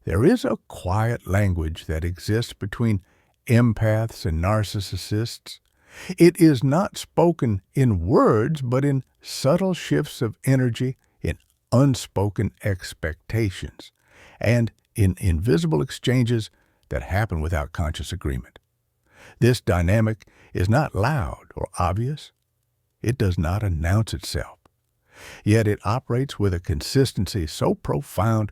There is a quiet language that exists between empaths and narcissists. It is not spoken in words, but in subtle shifts of energy, in unspoken expectations, and in invisible exchanges that happen without conscious agreement. This dynamic is not loud or obvious. It does not announce itself. Yet it operates with a consistency so profound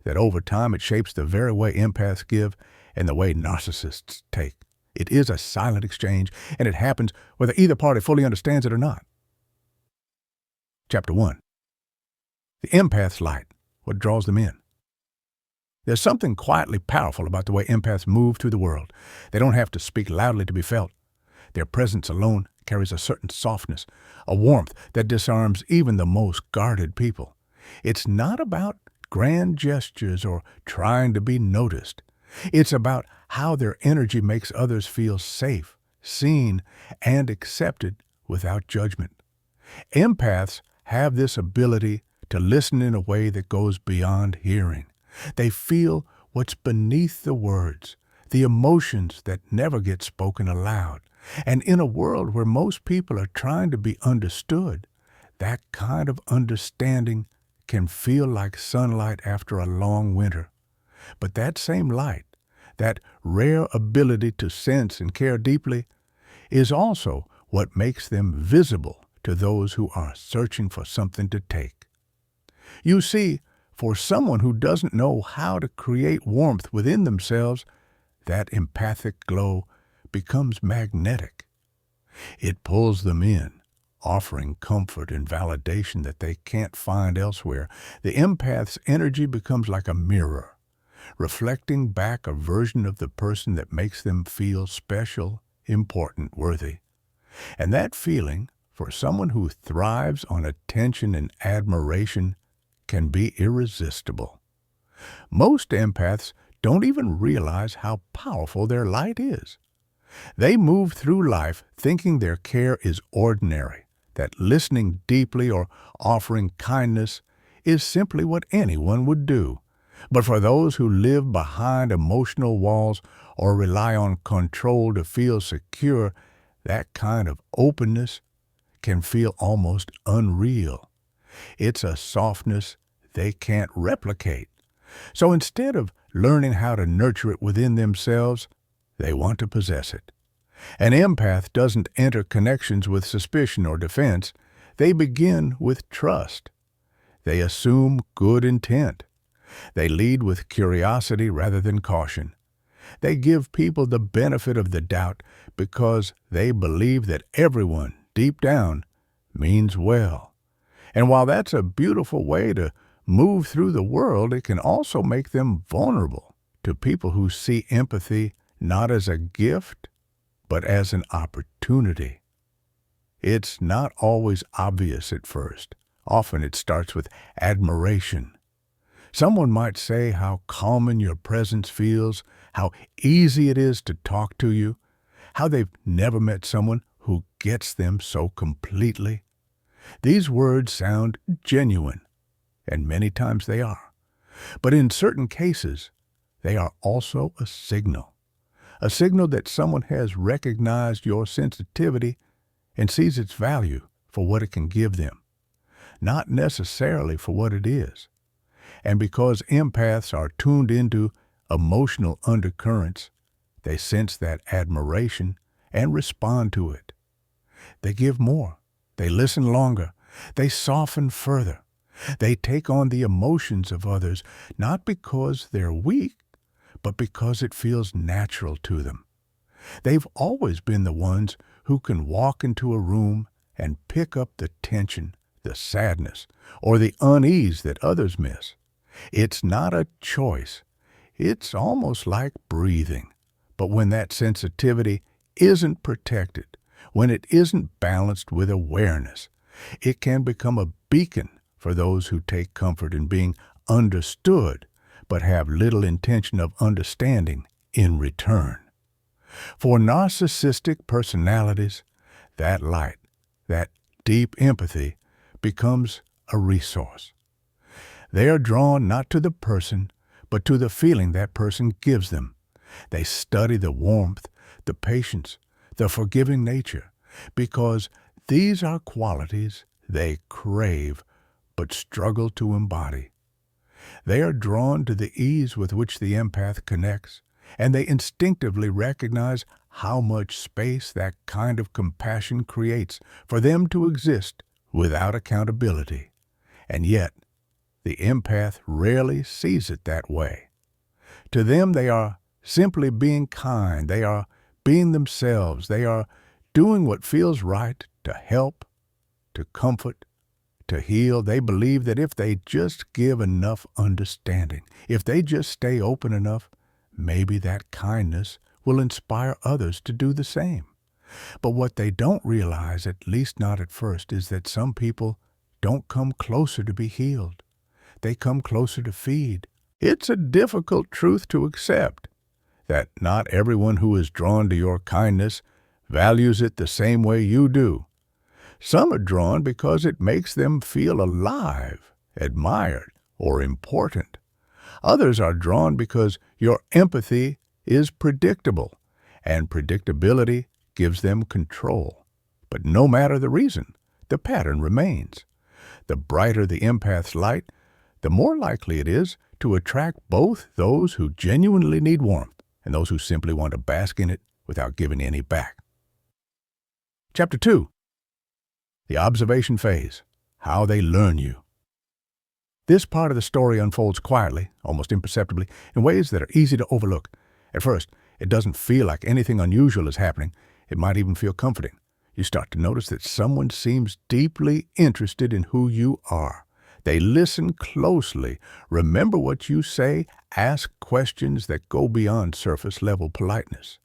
that over time it shapes the very way empaths give and the way narcissists take. It is a silent exchange, and it happens whether either party fully understands it or not. Chapter 1. The empath's light, what draws them in. There's something quietly powerful about the way empaths move through the world. They don't have to speak loudly to be felt. Their presence alone carries a certain softness, a warmth that disarms even the most guarded people. It's not about grand gestures or trying to be noticed. It's about how their energy makes others feel safe, seen, and accepted without judgment. Empaths have this ability to listen in a way that goes beyond hearing. They feel what's beneath the words, the emotions that never get spoken aloud. And in a world where most people are trying to be understood, that kind of understanding can feel like sunlight after a long winter. But that same light, that rare ability to sense and care deeply, is also what makes them visible to those who are searching for something to take. You see, for someone who doesn't know how to create warmth within themselves, that empathic glow becomes magnetic. It pulls them in, offering comfort and validation that they can't find elsewhere. The empath's energy becomes like a mirror, reflecting back a version of the person that makes them feel special, important, worthy. And that feeling, for someone who thrives on attention and admiration, can be irresistible. Most empaths don't even realize how powerful their light is. They move through life thinking their care is ordinary, that listening deeply or offering kindness is simply what anyone would do. But for those who live behind emotional walls or rely on control to feel secure, that kind of openness can feel almost unreal. It's a softness they can't replicate. So instead of learning how to nurture it within themselves, they want to possess it. An empath doesn't enter connections with suspicion or defense. They begin with trust. They assume good intent. They lead with curiosity rather than caution. They give people the benefit of the doubt because they believe that everyone, deep down, means well. And while that's a beautiful way to move through the world, it can also make them vulnerable to people who see empathy not as a gift, but as an opportunity. It's not always obvious at first. Often it starts with admiration. Someone might say how calming your presence feels, how easy it is to talk to you, how they've never met someone who gets them so completely. These words sound genuine, and many times they are. But in certain cases, they are also a signal that someone has recognized your sensitivity and sees its value for what it can give them, not necessarily for what it is. And because empaths are tuned into emotional undercurrents, they sense that admiration and respond to it. They give more. They listen longer. They soften further. They take on the emotions of others, not because they're weak, but because it feels natural to them. They've always been the ones who can walk into a room and pick up the tension, the sadness, or the unease that others miss. It's not a choice. It's almost like breathing. But when that sensitivity isn't protected, when it isn't balanced with awareness, it can become a beacon for those who take comfort in being understood but have little intention of understanding in return. For narcissistic personalities, that light, that deep empathy, becomes a resource. They are drawn not to the person, but to the feeling that person gives them. They study the warmth, the patience, the forgiving nature, because these are qualities they crave but struggle to embody. They are drawn to the ease with which the empath connects, and they instinctively recognize how much space that kind of compassion creates for them to exist without accountability. And yet, the empath rarely sees it that way. To them, they are simply being kind. They are being themselves. They are doing what feels right to help, to comfort, to heal. They believe that if they just give enough understanding, if they just stay open enough, maybe that kindness will inspire others to do the same. But what they don't realize, at least not at first, is that some people don't come closer to be healed. They come closer to feed. It's a difficult truth to accept, that not everyone who is drawn to your kindness values it the same way you do. Some are drawn because it makes them feel alive, admired, or important. Others are drawn because your empathy is predictable, and predictability gives them control. But no matter the reason, the pattern remains. The brighter the empath's light, the more likely it is to attract both those who genuinely need warmth and those who simply want to bask in it without giving any back. Chapter 2. The observation phase. How they learn you. This part of the story unfolds quietly, almost imperceptibly, in ways that are easy to overlook. At first, it doesn't feel like anything unusual is happening. It might even feel comforting. You start to notice that someone seems deeply interested in who you are. They listen closely, remember what you say, ask questions that go beyond surface-level politeness.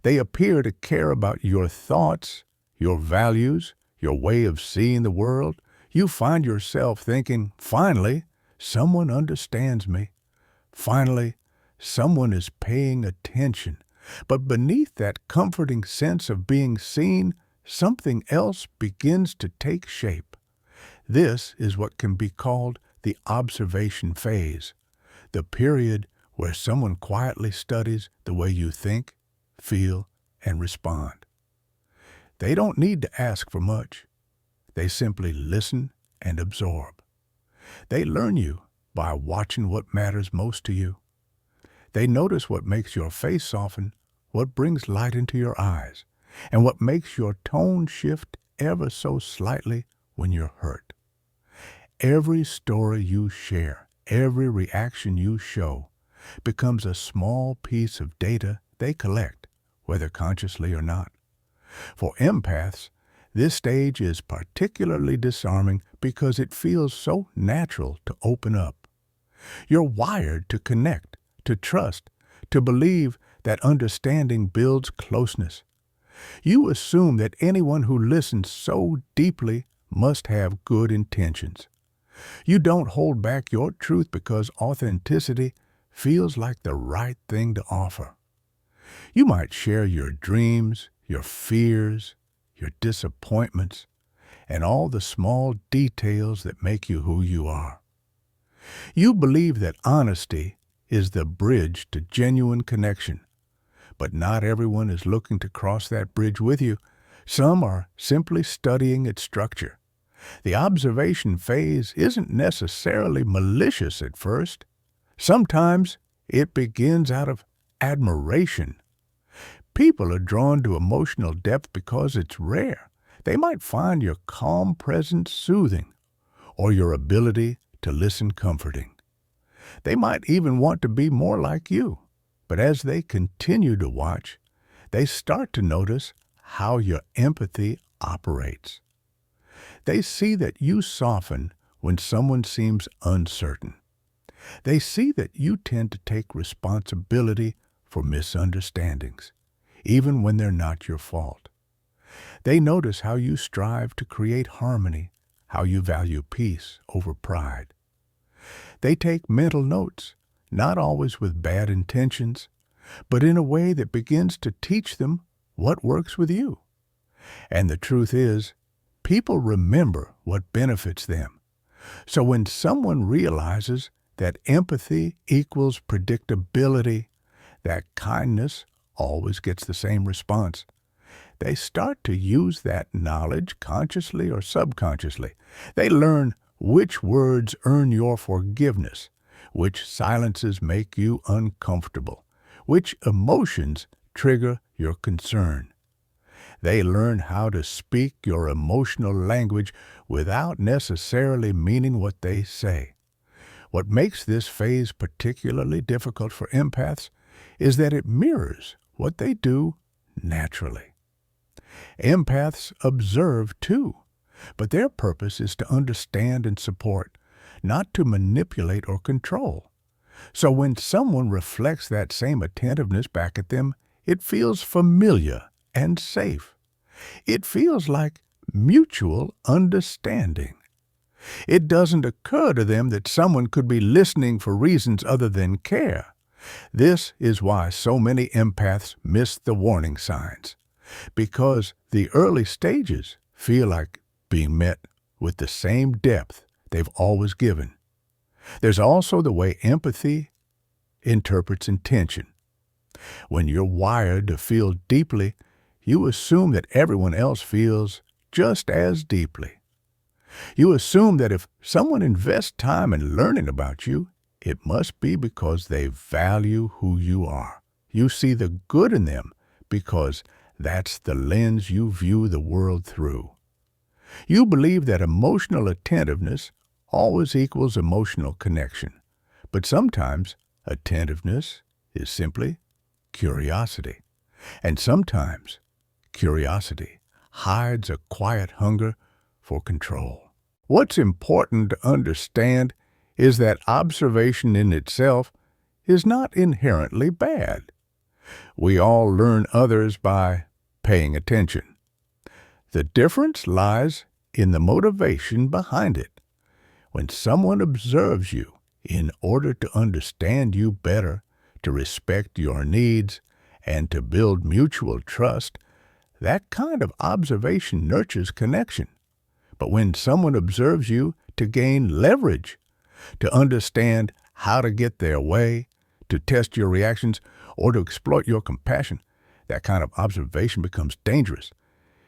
They appear to care about your thoughts, your values, your way of seeing the world. You find yourself thinking, finally, someone understands me. Finally, someone is paying attention. But beneath that comforting sense of being seen, something else begins to take shape. This is what can be called the observation phase, the period where someone quietly studies the way you think, feel, and respond. They don't need to ask for much. They simply listen and absorb. They learn you by watching what matters most to you. They notice what makes your face soften, what brings light into your eyes, and what makes your tone shift ever so slightly when you're hurt. Every story you share, every reaction you show, becomes a small piece of data they collect, whether consciously or not. For empaths, this stage is particularly disarming because it feels so natural to open up. You're wired to connect, to trust, to believe that understanding builds closeness. You assume that anyone who listens so deeply must have good intentions. You don't hold back your truth because authenticity feels like the right thing to offer. You might share your dreams, your fears, your disappointments, and all the small details that make you who you are. You believe that honesty is the bridge to genuine connection, but not everyone is looking to cross that bridge with you. Some are simply studying its structure. The observation phase isn't necessarily malicious at first. Sometimes it begins out of admiration. People are drawn to emotional depth because it's rare. They might find your calm presence soothing, or your ability to listen comforting. They might even want to be more like you. But as they continue to watch, they start to notice how your empathy operates. They see that you soften when someone seems uncertain. They see that you tend to take responsibility for misunderstandings, even when they're not your fault. They notice how you strive to create harmony, how you value peace over pride. They take mental notes, not always with bad intentions, but in a way that begins to teach them what works with you. And the truth is, people remember what benefits them. So when someone realizes that empathy equals predictability, that kindness always gets the same response, they start to use that knowledge consciously or subconsciously. They learn which words earn your forgiveness, which silences make you uncomfortable, which emotions trigger your concern. They learn how to speak your emotional language without necessarily meaning what they say. What makes this phase particularly difficult for empaths is that it mirrors what they do naturally. Empaths observe too, but their purpose is to understand and support, not to manipulate or control. So when someone reflects that same attentiveness back at them, it feels familiar and safe. It feels like mutual understanding. It doesn't occur to them that someone could be listening for reasons other than care. This is why so many empaths miss the warning signs, because the early stages feel like being met with the same depth they've always given. There's also the way empathy interprets intention. When you're wired to feel deeply, you assume that everyone else feels just as deeply. You assume that if someone invests time in learning about you, it must be because they value who you are. You see the good in them because that's the lens you view the world through. You believe that emotional attentiveness always equals emotional connection, but sometimes attentiveness is simply curiosity, and sometimes curiosity hides a quiet hunger for control. What's important to understand is that observation in itself is not inherently bad. We all learn others by paying attention. The difference lies in the motivation behind it. When someone observes you in order to understand you better, to respect your needs, and to build mutual trust, that kind of observation nurtures connection. But when someone observes you to gain leverage, to understand how to get their way, to test your reactions, or to exploit your compassion, that kind of observation becomes dangerous.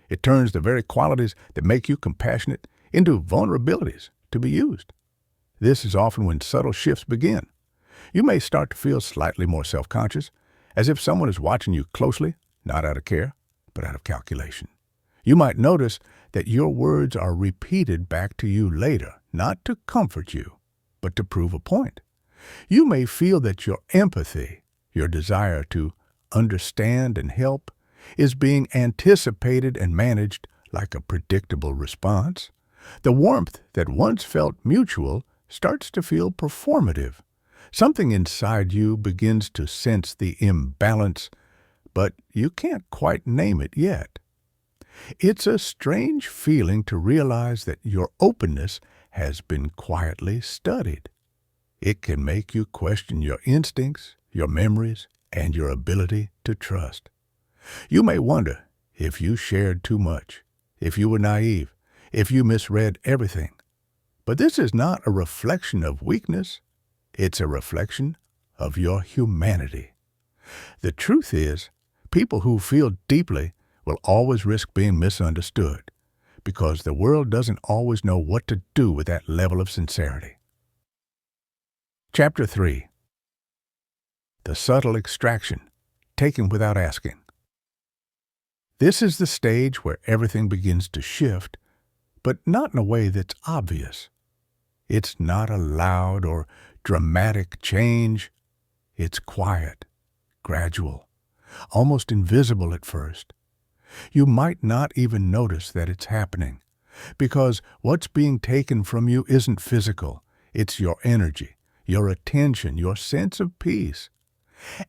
It turns the very qualities that make you compassionate into vulnerabilities to be used. This is often when subtle shifts begin. You may start to feel slightly more self-conscious, as if someone is watching you closely, not out of care, but out of calculation. You might notice that your words are repeated back to you later, not to comfort you, but to prove a point. You may feel that your empathy, your desire to understand and help, is being anticipated and managed like a predictable response. The warmth that once felt mutual starts to feel performative. Something inside you begins to sense the imbalance, but you can't quite name it yet. It's a strange feeling to realize that your openness has been quietly studied. It can make you question your instincts, your memories, and your ability to trust. You may wonder if you shared too much, if you were naive, if you misread everything. But this is not a reflection of weakness. It's a reflection of your humanity. The truth is, people who feel deeply will always risk being misunderstood, because the world doesn't always know what to do with that level of sincerity. Chapter 3. The Subtle Extraction, Taken Without Asking. This is the stage where everything begins to shift, but not in a way that's obvious. It's not a loud or dramatic change. It's quiet, gradual, almost invisible at first. You might not even notice that it's happening, because what's being taken from you isn't physical. It's your energy, your attention, your sense of peace.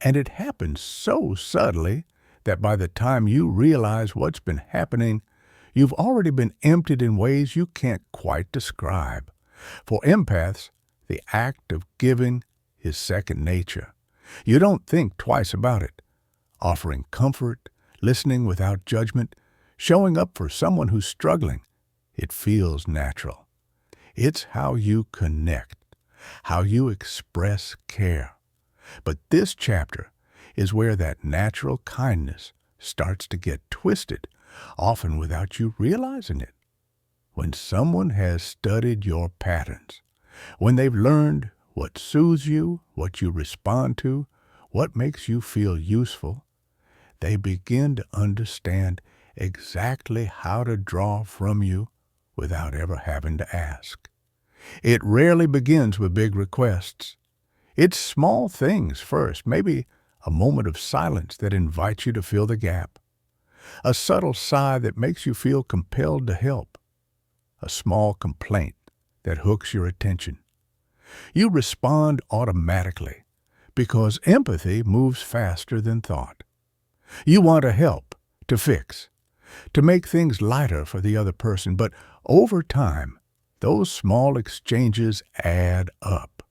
And it happens so subtly that by the time you realize what's been happening, you've already been emptied in ways you can't quite describe. For empaths, the act of giving is second nature. You don't think twice about it. Offering comfort, listening without judgment, showing up for someone who's struggling, it feels natural. It's how you connect, how you express care. But this chapter is where that natural kindness starts to get twisted, often without you realizing it. When someone has studied your patterns, when they've learned what soothes you, what you respond to, what makes you feel useful, they begin to understand exactly how to draw from you without ever having to ask. It rarely begins with big requests. It's small things first, maybe a moment of silence that invites you to fill the gap, a subtle sigh that makes you feel compelled to help, a small complaint that hooks your attention. You respond automatically because empathy moves faster than thought. You want to help, to fix, to make things lighter for the other person, but over time, those small exchanges add up.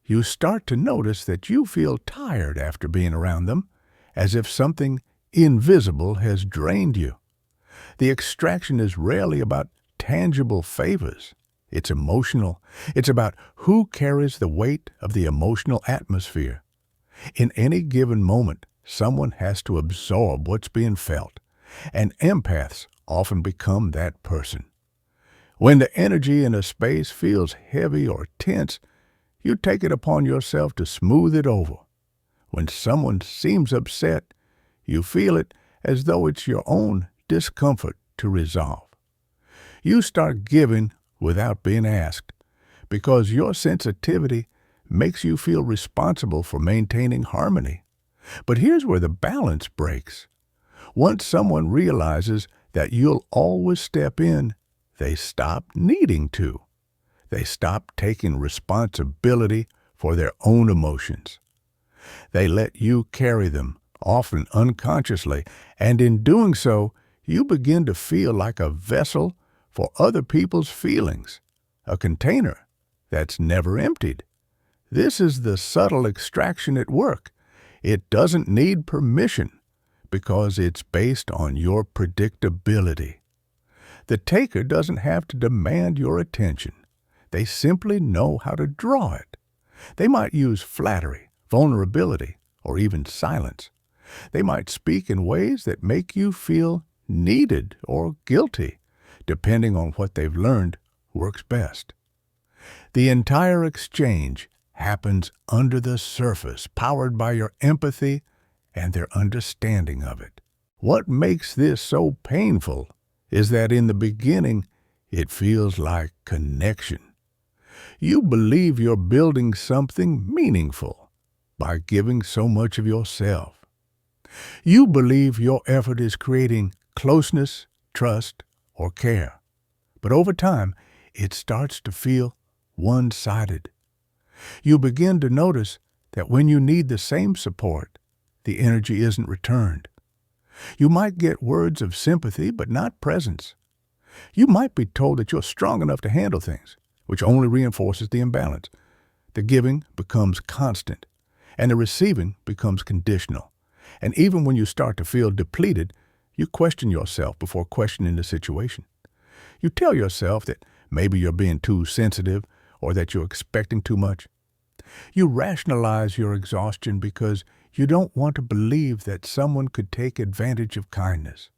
You start to notice that you feel tired after being around them, as if something invisible has drained you. The extraction is rarely about tangible favors. It's emotional. It's about who carries the weight of the emotional atmosphere. In any given moment, someone has to absorb what's being felt, and empaths often become that person. When the energy in a space feels heavy or tense, you take it upon yourself to smooth it over. When someone seems upset, you feel it as though it's your own discomfort to resolve. You start giving without being asked, because your sensitivity makes you feel responsible for maintaining harmony. But here's where the balance breaks. Once someone realizes that you'll always step in, they stop needing to. They stop taking responsibility for their own emotions. They let you carry them, often unconsciously, and in doing so, you begin to feel like a vessel for other people's feelings, a container that's never emptied. This is the subtle extraction at work. It doesn't need permission because it's based on your predictability. The taker doesn't have to demand your attention. They simply know how to draw it. They might use flattery, vulnerability, or even silence. They might speak in ways that make you feel needed or guilty, depending on what they've learned works best. The entire exchange happens under the surface, powered by your empathy and their understanding of it. What makes this so painful is that in the beginning, it feels like connection. You believe you're building something meaningful by giving so much of yourself. You believe your effort is creating closeness, trust, or care. But over time, it starts to feel one-sided. You begin to notice that when you need the same support, the energy isn't returned. You might get words of sympathy, but not presence. You might be told that you're strong enough to handle things, which only reinforces the imbalance. The giving becomes constant, and the receiving becomes conditional. And even when you start to feel depleted, you question yourself before questioning the situation. You tell yourself that maybe you're being too sensitive or that you're expecting too much. You rationalize your exhaustion because you don't want to believe that someone could take advantage of kindness.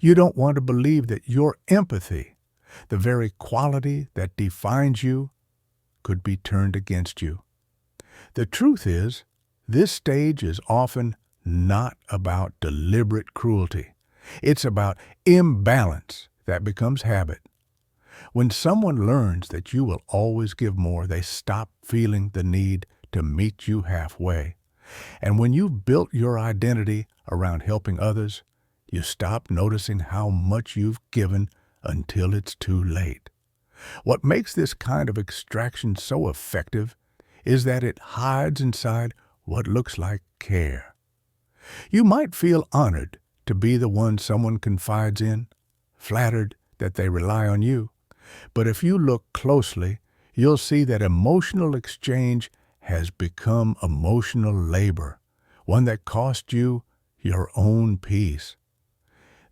You don't want to believe that your empathy, the very quality that defines you, could be turned against you. The truth is, this stage is often not about deliberate cruelty. It's about imbalance that becomes habit. When someone learns that you will always give more, they stop feeling the need to meet you halfway. And when you've built your identity around helping others, you stop noticing how much you've given until it's too late. What makes this kind of extraction so effective is that it hides inside what looks like care. You might feel honored to be the one someone confides in, flattered that they rely on you. But if you look closely, you'll see that emotional exchange has become emotional labor, one that costs you your own peace.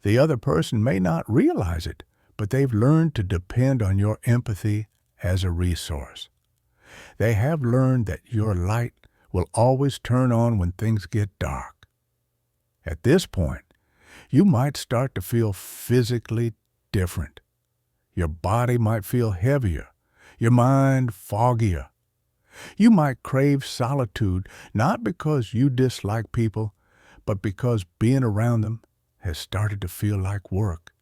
The other person may not realize it, but they've learned to depend on your empathy as a resource. They have learned that your light will always turn on when things get dark. At this point, you might start to feel physically different. Your body might feel heavier, your mind foggier. You might crave solitude, not because you dislike people, but because being around them has started to feel like work.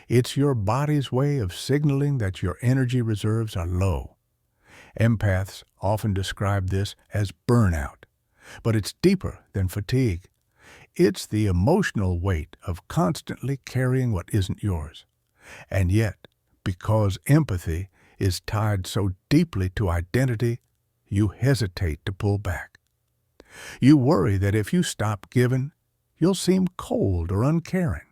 It's your body's way of signaling that your energy reserves are low. Empaths often describe this as burnout, but it's deeper than fatigue. It's the emotional weight of constantly carrying what isn't yours. And yet, because empathy is tied so deeply to identity, you hesitate to pull back. You worry that if you stop giving, you'll seem cold or uncaring.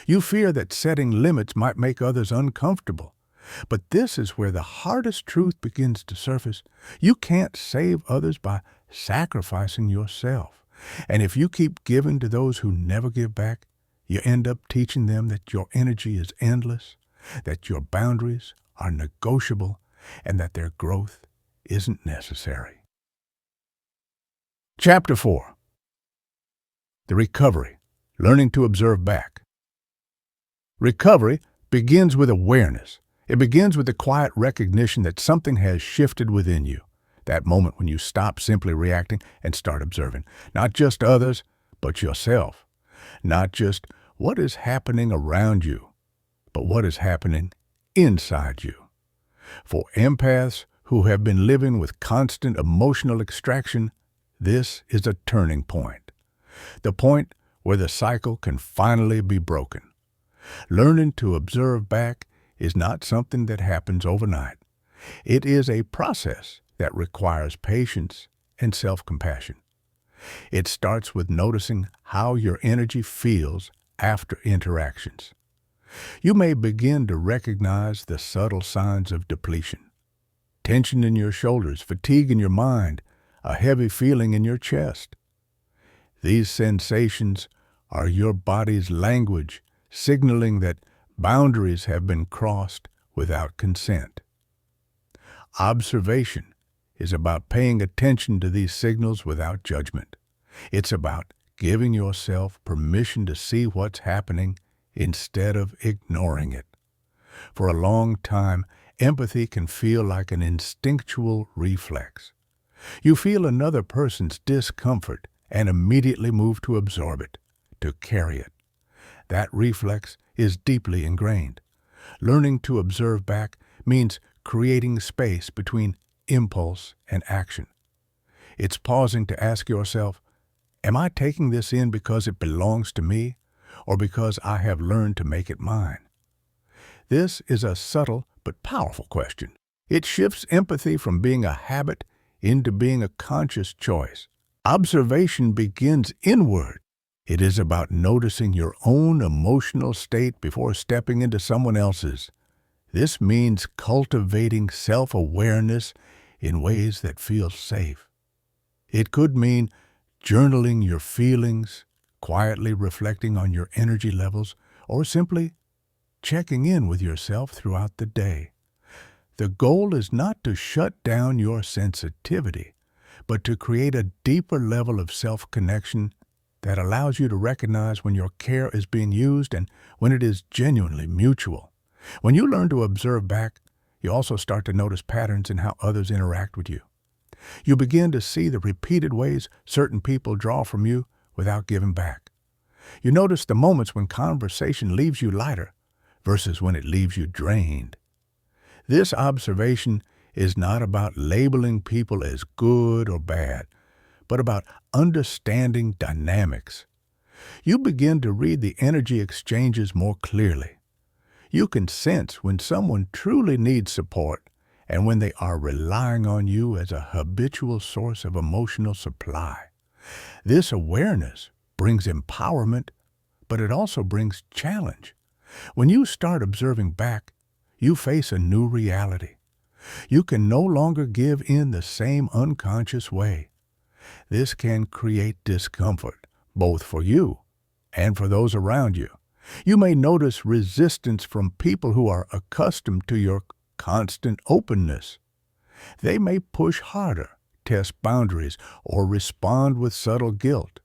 You fear that setting limits might make others uncomfortable. But this is where the hardest truth begins to surface. You can't save others by sacrificing yourself. And if you keep giving to those who never give back, you end up teaching them that your energy is endless, that your boundaries are negotiable, and that their growth isn't necessary. Chapter 4. The Recovery, Learning to Observe Back. Recovery begins with awareness. It begins with the quiet recognition that something has shifted within you. That moment when you stop simply reacting and start observing, not just others, but yourself. Not just what is happening around you, but what is happening inside you. For empaths who have been living with constant emotional extraction, this is a turning point. The point where the cycle can finally be broken. Learning to observe back is not something that happens overnight. It is a process that requires patience and self-compassion. It starts with noticing how your energy feels after interactions. You may begin to recognize the subtle signs of depletion. Tension in your shoulders, fatigue in your mind, a heavy feeling in your chest. These sensations are your body's language, signaling that boundaries have been crossed without consent. Observation is about paying attention to these signals without judgment. It's about giving yourself permission to see what's happening instead of ignoring it. For a long time, empathy can feel like an instinctual reflex. You feel another person's discomfort and immediately move to absorb it, to carry it. That reflex is deeply ingrained. Learning to observe back means creating space between impulse and action. It's pausing to ask yourself, am I taking this in because it belongs to me or because I have learned to make it mine? This is a subtle but powerful question. It shifts empathy from being a habit into being a conscious choice. Observation begins inward. It is about noticing your own emotional state before stepping into someone else's. This means cultivating self-awareness in ways that feel safe. It could mean journaling your feelings, quietly reflecting on your energy levels, or simply checking in with yourself throughout the day. The goal is not to shut down your sensitivity, but to create a deeper level of self-connection that allows you to recognize when your care is being used and when it is genuinely mutual. When you learn to observe back, you also start to notice patterns in how others interact with you. You begin to see the repeated ways certain people draw from you without giving back. You notice the moments when conversation leaves you lighter versus when it leaves you drained. This observation is not about labeling people as good or bad, but about understanding dynamics. You begin to read the energy exchanges more clearly. You can sense when someone truly needs support and when they are relying on you as a habitual source of emotional supply. This awareness brings empowerment, but it also brings challenge. When you start observing back, you face a new reality. You can no longer give in the same unconscious way. This can create discomfort, both for you and for those around you. You may notice resistance from people who are accustomed to your constant openness. They may push harder, test boundaries, or respond with subtle guilt.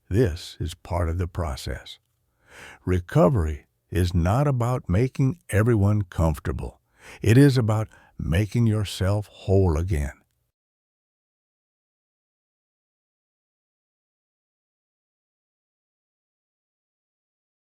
This is part of the process. Recovery is not about making everyone comfortable. It is about making yourself whole again.